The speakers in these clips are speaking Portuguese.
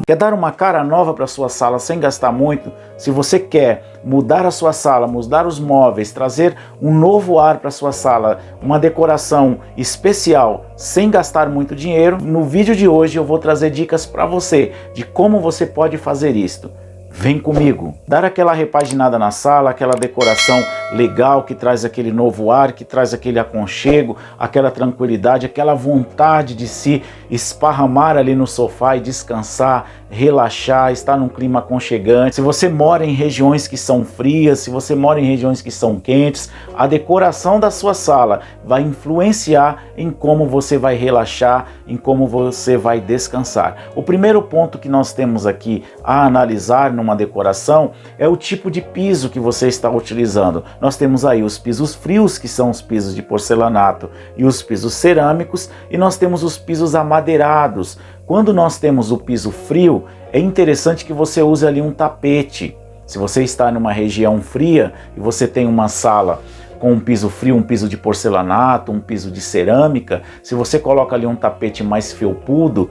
Quer dar uma cara nova para a sua sala sem gastar muito? Se você quer mudar a sua sala, mudar os móveis, trazer um novo ar para a sua sala, uma decoração especial sem gastar muito dinheiro, no vídeo de hoje eu vou trazer dicas para você de como você pode fazer isto. Vem comigo! Dar aquela repaginada na sala, aquela decoração legal que traz aquele novo ar, que traz aquele aconchego, aquela tranquilidade, aquela vontade de se esparramar ali no sofá e descansar, relaxar, estar num clima aconchegante. Se você mora em regiões que são frias, se você mora em regiões que são quentes, a decoração da sua sala vai influenciar em como você vai relaxar, em como você vai descansar. O primeiro ponto que nós temos aqui a analisar numa decoração é o tipo de piso que você está utilizando. Nós temos aí os pisos frios, que são os pisos de porcelanato, e os pisos cerâmicos, e nós temos os pisos amadeirados. Quando nós temos o piso frio, é interessante que você use ali um tapete. Se você está numa região fria e você tem uma sala com um piso frio, um piso de porcelanato, um piso de cerâmica, se você coloca ali um tapete mais felpudo,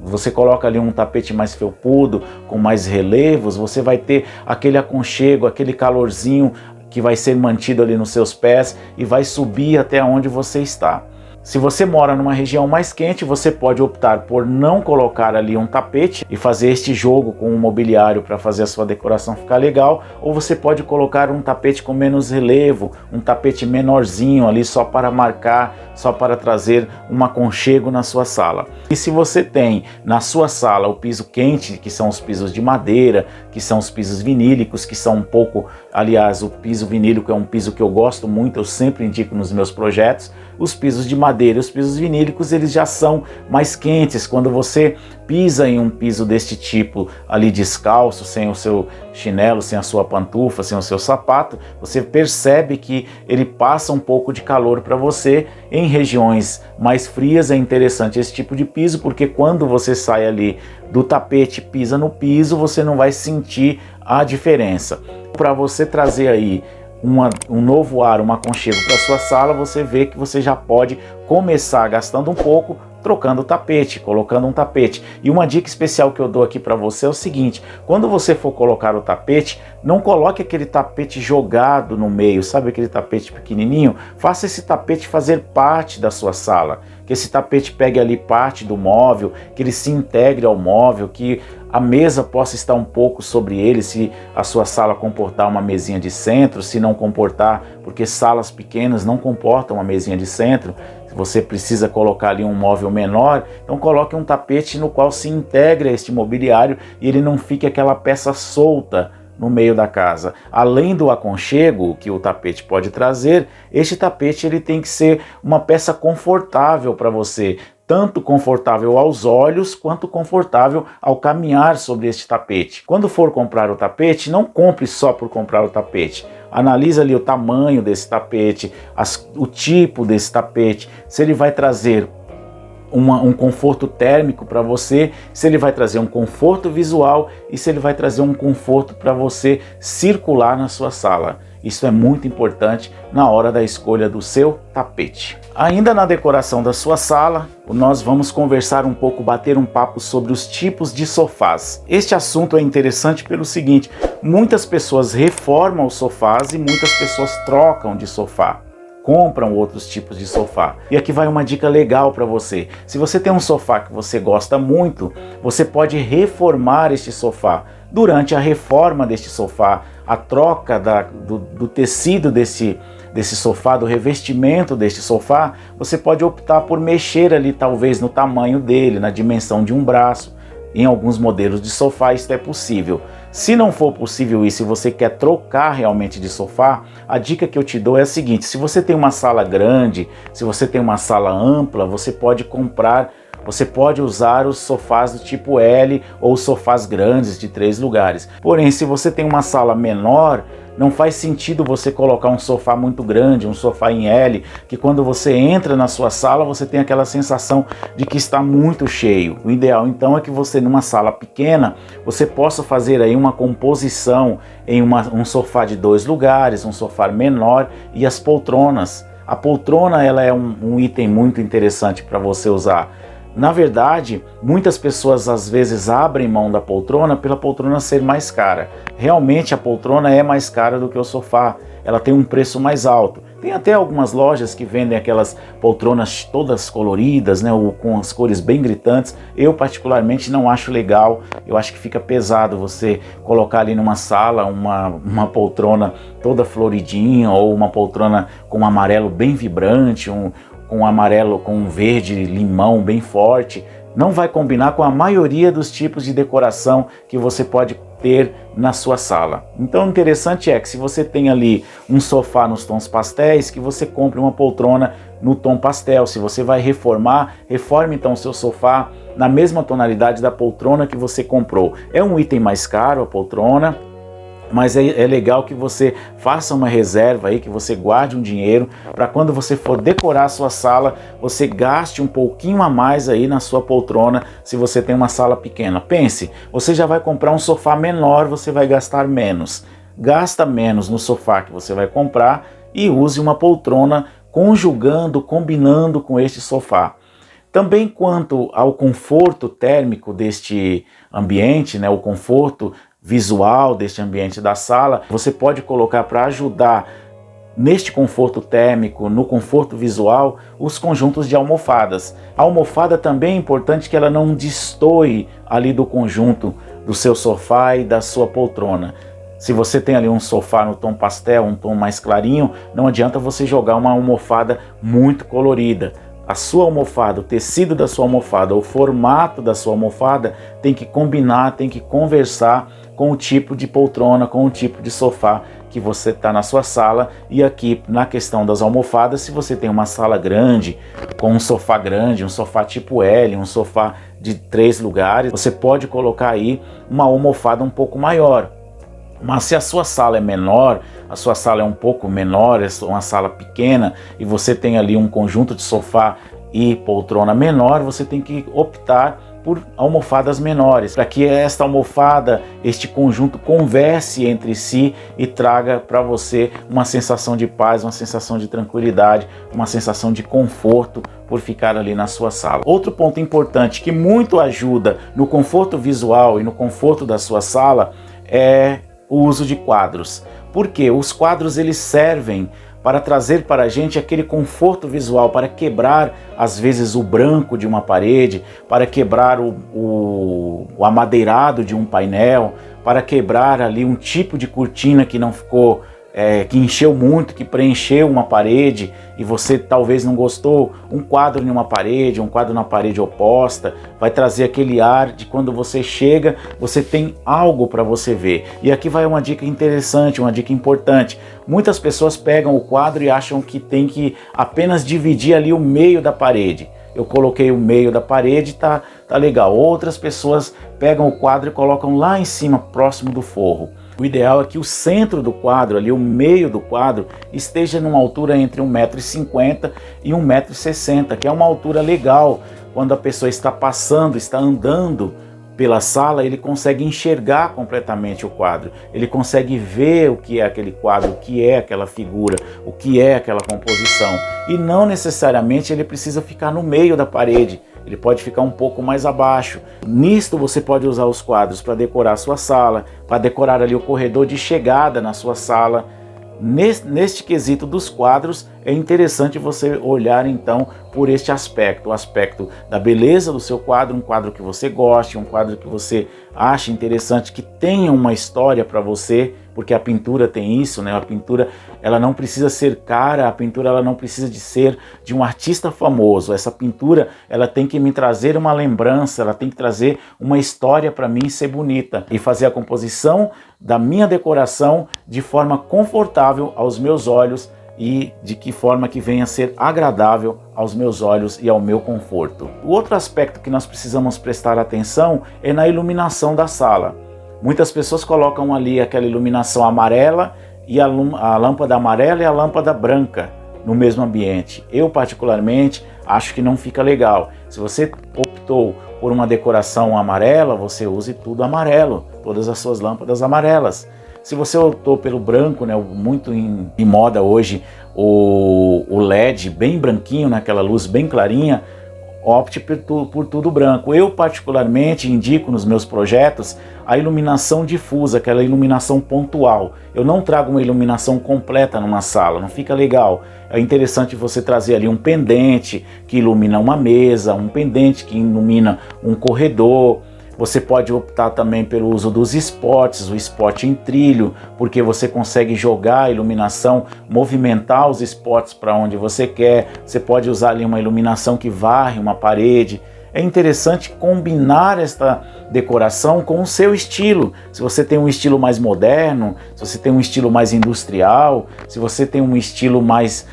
você coloca ali um tapete mais felpudo, com mais relevos, você vai ter aquele aconchego, aquele calorzinho que vai ser mantido ali nos seus pés e vai subir até onde você está. Se você mora numa região mais quente, você pode optar por não colocar ali um tapete e fazer este jogo com o mobiliário para fazer a sua decoração ficar legal, ou você pode colocar um tapete com menos relevo, um tapete menorzinho ali só para marcar, só para trazer um aconchego na sua sala. E se você tem na sua sala o piso quente, que são os pisos de madeira, que são os pisos vinílicos, que são um pouco, aliás, o piso vinílico é um piso que eu gosto muito, eu sempre indico nos meus projetos. Os pisos de madeira e os pisos vinílicos, eles já são mais quentes. Quando você pisa em um piso deste tipo ali descalço, sem o seu chinelo, sem a sua pantufa, sem o seu sapato, você percebe que ele passa um pouco de calor para você. Em regiões mais frias é interessante esse tipo de piso, porque quando você sai ali do tapete, pisa no piso, você não vai sentir a diferença. Para você trazer aí um novo ar, um aconchego para sua sala, você vê que você já pode começar gastando um pouco, trocando o tapete, colocando um tapete. E uma dica especial que eu dou aqui para você é o seguinte: quando você for colocar o tapete, não coloque aquele tapete jogado no meio, sabe aquele tapete pequenininho? Faça esse tapete fazer parte da sua sala, que esse tapete pegue ali parte do móvel, que ele se integre ao móvel, que a mesa possa estar um pouco sobre ele, se a sua sala comportar uma mesinha de centro, se não comportar, porque salas pequenas não comportam uma mesinha de centro. Se você precisa colocar ali um móvel menor, então coloque um tapete no qual se integre a este mobiliário e ele não fique aquela peça solta no meio da casa. Além do aconchego que o tapete pode trazer, este tapete ele tem que ser uma peça confortável para você, tanto confortável aos olhos quanto confortável ao caminhar sobre este tapete. Quando for comprar o tapete, não compre só por comprar o tapete. Analisa ali o tamanho desse tapete, o tipo desse tapete, se ele vai trazer um conforto térmico para você, se ele vai trazer um conforto visual e se ele vai trazer um conforto para você circular na sua sala. Isso é muito importante na hora da escolha do seu tapete. Ainda na decoração da sua sala, nós vamos conversar um pouco, bater um papo sobre os tipos de sofás. Este assunto é interessante pelo seguinte: muitas pessoas reformam os sofás e muitas pessoas trocam de sofá, compram outros tipos de sofá. E aqui vai uma dica legal para você. Se você tem um sofá que você gosta muito, você pode reformar este sofá. Durante a reforma deste sofá, a troca do tecido desse sofá, do revestimento deste sofá, você pode optar por mexer ali talvez no tamanho dele, na dimensão de um braço. Em alguns modelos de sofá isso é possível. Se não for possível isso e você quer trocar realmente de sofá, a dica que eu te dou é a seguinte: se você tem uma sala grande, se você tem uma sala ampla, você pode usar os sofás do tipo L ou sofás grandes de 3 lugares. Porém, se você tem uma sala menor, não faz sentido você colocar um sofá muito grande, um sofá em L, que quando você entra na sua sala, você tem aquela sensação de que está muito cheio. O ideal, então, é que você, numa sala pequena, você possa fazer aí uma composição em um sofá de 2 lugares, um sofá menor e as poltronas. A poltrona, ela é um item muito interessante para você usar. Na verdade, muitas pessoas às vezes abrem mão da poltrona pela poltrona ser mais cara. Realmente a poltrona é mais cara do que o sofá, ela tem um preço mais alto. Tem até algumas lojas que vendem aquelas poltronas todas coloridas, né, ou com as cores bem gritantes. Eu particularmente não acho legal, eu acho que fica pesado você colocar ali numa sala uma poltrona toda floridinha, ou uma poltrona com um amarelo bem vibrante, com um amarelo com um verde limão bem forte. Não vai combinar com a maioria dos tipos de decoração que você pode ter na sua sala. Então o interessante é que se você tem ali um sofá nos tons pastéis, que você compre uma poltrona no tom pastel. Se você vai reformar, reforme então o seu sofá na mesma tonalidade da poltrona que você comprou. É um item mais caro a poltrona, mas é legal que você faça uma reserva aí, que você guarde um dinheiro para quando você for decorar a sua sala, você gaste um pouquinho a mais aí na sua poltrona, se você tem uma sala pequena. Pense, você já vai comprar um sofá menor, você vai gastar menos. Gasta menos no sofá que você vai comprar e use uma poltrona conjugando, combinando com este sofá. Também quanto ao conforto térmico deste ambiente, né, o conforto visual deste ambiente da sala, você pode colocar para ajudar neste conforto térmico, no conforto visual, os conjuntos de almofadas. A almofada também é importante que ela não destoe ali do conjunto do seu sofá e da sua poltrona. Se você tem ali um sofá no tom pastel, um tom mais clarinho, não adianta você jogar uma almofada muito colorida. A sua almofada, o tecido da sua almofada, o formato da sua almofada tem que combinar, tem que conversar com o tipo de poltrona, com o tipo de sofá que você está na sua sala. E aqui na questão das almofadas, se você tem uma sala grande, com um sofá grande, um sofá tipo L, um sofá de 3 lugares, você pode colocar aí uma almofada um pouco maior. Mas se a sua sala é menor, a sua sala é um pouco menor, é uma sala pequena, e você tem ali um conjunto de sofá e poltrona menor, você tem que optar por almofadas menores, para que esta almofada, este conjunto converse entre si e traga para você uma sensação de paz, uma sensação de tranquilidade, uma sensação de conforto por ficar ali na sua sala. Outro ponto importante que muito ajuda no conforto visual e no conforto da sua sala é o uso de quadros. Porque os quadros eles servem para trazer para a gente aquele conforto visual, para quebrar às vezes o branco de uma parede, para quebrar o amadeirado de um painel, para quebrar ali um tipo de cortina que não ficou, que encheu muito, que preencheu uma parede e você talvez não gostou. Um quadro em uma parede, um quadro na parede oposta, vai trazer aquele ar de quando você chega, você tem algo para você ver. E aqui vai uma dica interessante, uma dica importante. Muitas pessoas pegam o quadro e acham que tem que apenas dividir ali o meio da parede. Eu coloquei o meio da parede, tá legal. Outras pessoas pegam o quadro e colocam lá em cima, próximo do forro. O ideal é que o centro do quadro, ali o meio do quadro, esteja numa altura entre 1,50 m e 1,60 m, que é uma altura legal. Quando a pessoa está passando, está andando pela sala, ele consegue enxergar completamente o quadro, ele consegue ver o que é aquele quadro, o que é aquela figura, o que é aquela composição. E não necessariamente ele precisa ficar no meio da parede, ele pode ficar um pouco mais abaixo. Nisto você pode usar os quadros para decorar a sua sala, para decorar ali o corredor de chegada na sua sala. Neste quesito dos quadros, é interessante você olhar então por este aspecto, o aspecto da beleza do seu quadro, um quadro que você goste, um quadro que você ache interessante, que tenha uma história para você, porque a pintura tem isso, né? A pintura ela não precisa ser cara, a pintura ela não precisa de ser de um artista famoso. Essa pintura ela tem que me trazer uma lembrança, ela tem que trazer uma história para mim ser bonita e fazer a composição da minha decoração de forma confortável aos meus olhos e de que forma que venha a ser agradável aos meus olhos e ao meu conforto. O outro aspecto que nós precisamos prestar atenção é na iluminação da sala. Muitas pessoas colocam ali aquela iluminação amarela e a lâmpada amarela e a lâmpada branca no mesmo ambiente. Eu particularmente acho que não fica legal. Se você optou por uma decoração amarela, você use tudo amarelo, todas as suas lâmpadas amarelas. Se você optou pelo branco, né, muito em moda hoje, o LED bem branquinho, naquela luz bem clarinha, opte por tudo branco. Eu particularmente indico nos meus projetos a iluminação difusa, aquela iluminação pontual. Eu não trago uma iluminação completa numa sala, não fica legal. É interessante você trazer ali um pendente que ilumina uma mesa, um pendente que ilumina um corredor. Você pode optar também pelo uso dos spots, o spot em trilho, porque você consegue jogar a iluminação, movimentar os spots para onde você quer. Você pode usar ali uma iluminação que varre uma parede. É interessante combinar esta decoração com o seu estilo. Se você tem um estilo mais moderno, se você tem um estilo mais industrial, se você tem um estilo mais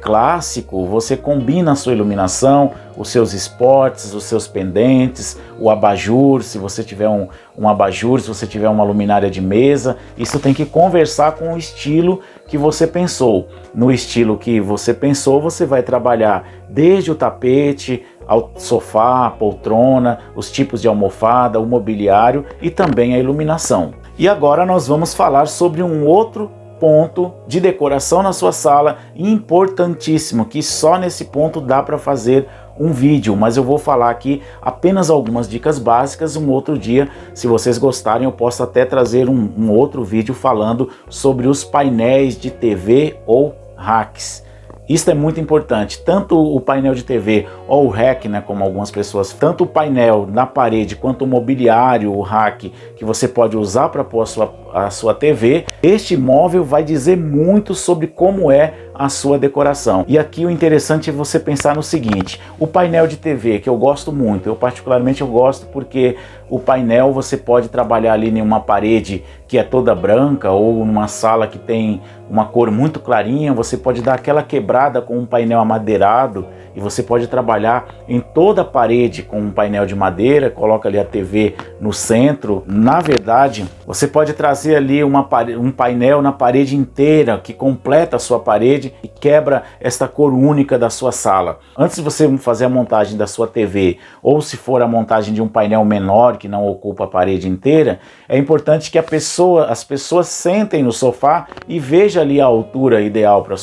clássico, você combina a sua iluminação, os seus spots, os seus pendentes, o abajur, se você tiver um abajur, se você tiver uma luminária de mesa. Isso tem que conversar com o estilo que você pensou. No estilo que você pensou, você vai trabalhar desde o tapete, ao sofá, a poltrona, os tipos de almofada, o mobiliário e também a iluminação. E agora nós vamos falar sobre um outro ponto de decoração na sua sala importantíssimo, que só nesse ponto dá para fazer um vídeo, mas eu vou falar aqui apenas algumas dicas básicas. Um outro dia, se vocês gostarem, eu posso até trazer um outro vídeo falando sobre os painéis de TV ou racks. Isso é muito importante, tanto o painel de TV ou o rack, né, como algumas pessoas, tanto o painel na parede quanto o mobiliário, o rack, que você pode usar para pôr a sua TV. Este móvel vai dizer muito sobre como é a sua decoração. E aqui o interessante é você pensar no seguinte: o painel de TV, que eu gosto muito, eu particularmente gosto porque o painel você pode trabalhar ali em uma parede que é toda branca ou numa sala que tem uma cor muito clarinha, você pode dar aquela quebrada com um painel amadeirado e você pode trabalhar em toda a parede com um painel de madeira, coloca ali a TV no centro. Na verdade, você pode trazer ali um painel na parede inteira que completa a sua parede e quebra esta cor única da sua sala. Antes de você fazer a montagem da sua TV, ou se for a montagem de um painel menor que não ocupa a parede inteira, é importante que as pessoas sentem no sofá e vejam ali a altura ideal para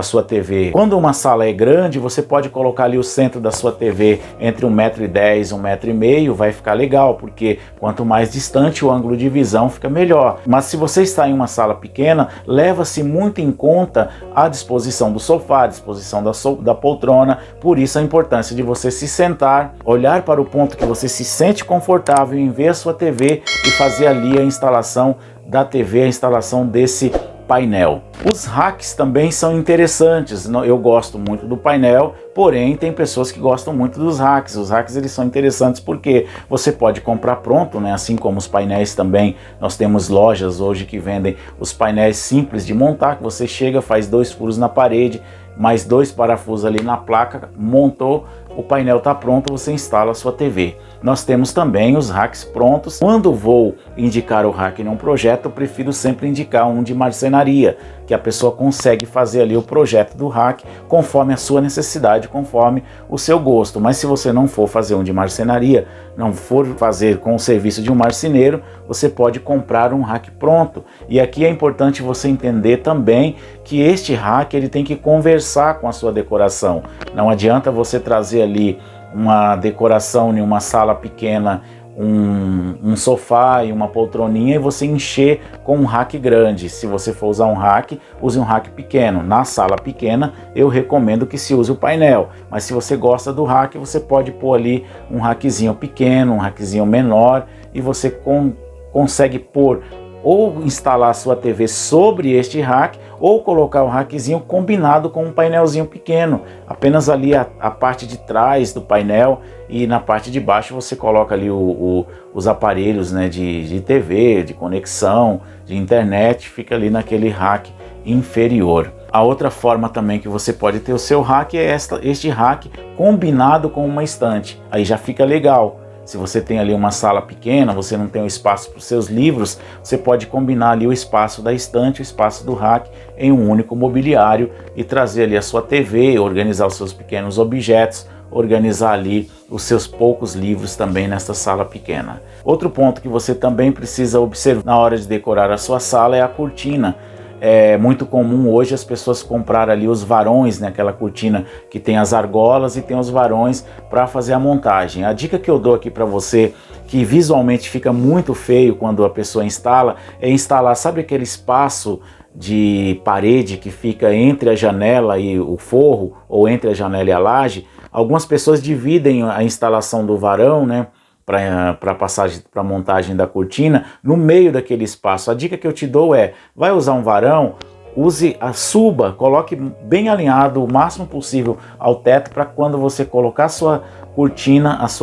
sua TV. Quando uma sala é grande, você pode colocar ali o centro da sua TV entre 1,10 m e 1,5 m, vai ficar legal, porque quanto mais distante o ângulo de visão fica melhor. Mas se você está em uma sala pequena, leva-se muito em conta a disposição do sofá, a disposição da poltrona. Por isso a importância de você se sentar, olhar para o ponto que você se sente confortável em ver a sua TV e fazer ali a instalação da TV, a instalação desse painel. Os racks também são interessantes. Eu gosto muito do painel, porém tem pessoas que gostam muito dos racks. Os racks eles são interessantes porque você pode comprar pronto, né? Assim como os painéis também. Nós temos lojas hoje que vendem os painéis simples de montar, que você chega, faz 2 furos na parede, mais 2 parafusos ali na placa, montou, o painel está pronto, você instala a sua TV. Nós temos também os racks prontos. Quando vou indicar o rack em um projeto, eu prefiro sempre indicar um de marcenaria, que a pessoa consegue fazer ali o projeto do rack conforme a sua necessidade, conforme o seu gosto. Mas se você não for fazer um de marcenaria, não for fazer com o serviço de um marceneiro, você pode comprar um rack pronto. E aqui é importante você entender também que este rack ele tem que conversar com a sua decoração. Não adianta você trazer ali uma decoração em uma sala pequena, um sofá e uma poltroninha, e você encher com um rack grande. Se você for usar um rack, use um rack pequeno. Na sala pequena eu recomendo que se use o painel, mas se você gosta do rack, você pode pôr ali um rackzinho pequeno, um rackzinho menor, e você consegue pôr ou instalar a sua TV sobre este rack, ou colocar o rackzinho combinado com um painelzinho pequeno, apenas ali a parte de trás do painel, e na parte de baixo você coloca ali os aparelhos, né, de TV, de conexão, de internet, fica ali naquele rack inferior. A outra forma também que você pode ter o seu rack é este rack combinado com uma estante, aí já fica legal. Se você tem ali uma sala pequena, você não tem um espaço para os seus livros, você pode combinar ali o espaço da estante, o espaço do rack em um único mobiliário e trazer ali a sua TV, organizar os seus pequenos objetos, organizar ali os seus poucos livros também nesta sala pequena. Outro ponto que você também precisa observar na hora de decorar a sua sala é a cortina. é muito comum hoje as pessoas comprar ali os varões, né? Aquela cortina que tem as argolas e tem os varões para fazer a montagem. A dica que eu dou aqui para você, que visualmente fica muito feio quando a pessoa instala, é instalar, sabe aquele espaço de parede que fica entre a janela e o forro, ou entre a janela e a laje? Algumas pessoas dividem a instalação do varão, né, para passagem, para montagem da cortina, no meio daquele espaço. A dica que eu te dou é, vai usar um varão, suba, coloque bem alinhado o máximo possível ao teto, para quando você colocar a sua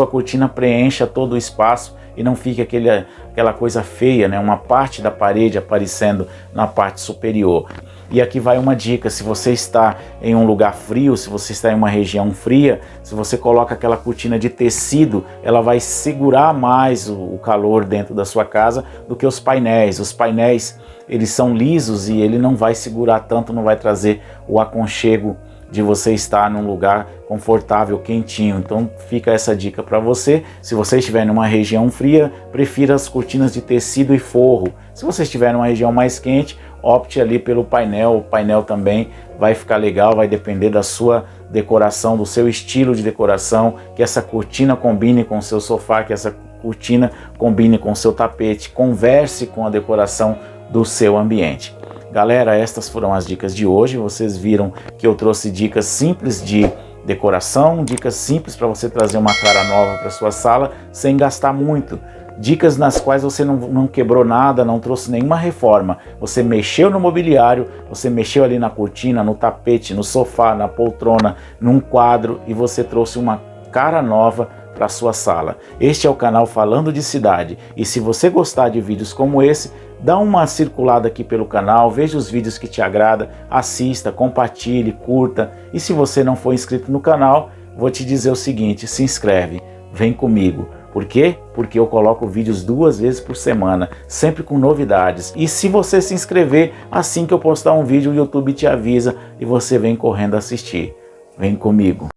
cortina preencha todo o espaço e não fique aquela coisa feia, né? Uma parte da parede aparecendo na parte superior. E aqui vai uma dica: se você está em um lugar frio, se você está em uma região fria, se você coloca aquela cortina de tecido, ela vai segurar mais o calor dentro da sua casa do que os painéis. Os painéis, eles são lisos e ele não vai segurar tanto, não vai trazer o aconchego de você estar num lugar confortável, quentinho. Então fica essa dica para você. Se você estiver numa região fria, prefira as cortinas de tecido e forro. Se você estiver numa região mais quente, opte ali pelo painel. O painel também vai ficar legal, vai depender da sua decoração, do seu estilo de decoração, que essa cortina combine com o seu sofá, que essa cortina combine com o seu tapete, converse com a decoração do seu ambiente. Galera, estas foram as dicas de hoje. Vocês viram que eu trouxe dicas simples de decoração, dicas simples para você trazer uma cara nova para sua sala sem gastar muito. Dicas nas quais você não quebrou nada, não trouxe nenhuma reforma. Você mexeu no mobiliário, você mexeu ali na cortina, no tapete, no sofá, na poltrona, num quadro, e você trouxe uma cara nova para sua sala. Este é o canal Falando de Cidade, e se você gostar de vídeos como esse, dá uma circulada aqui pelo canal, veja os vídeos que te agradam, assista, compartilhe, curta. E se você não for inscrito no canal, vou te dizer o seguinte: se inscreve, vem comigo. Por quê? Porque eu coloco vídeos 2 vezes por semana, sempre com novidades. E se você se inscrever, assim que eu postar um vídeo, o YouTube te avisa e você vem correndo assistir. Vem comigo.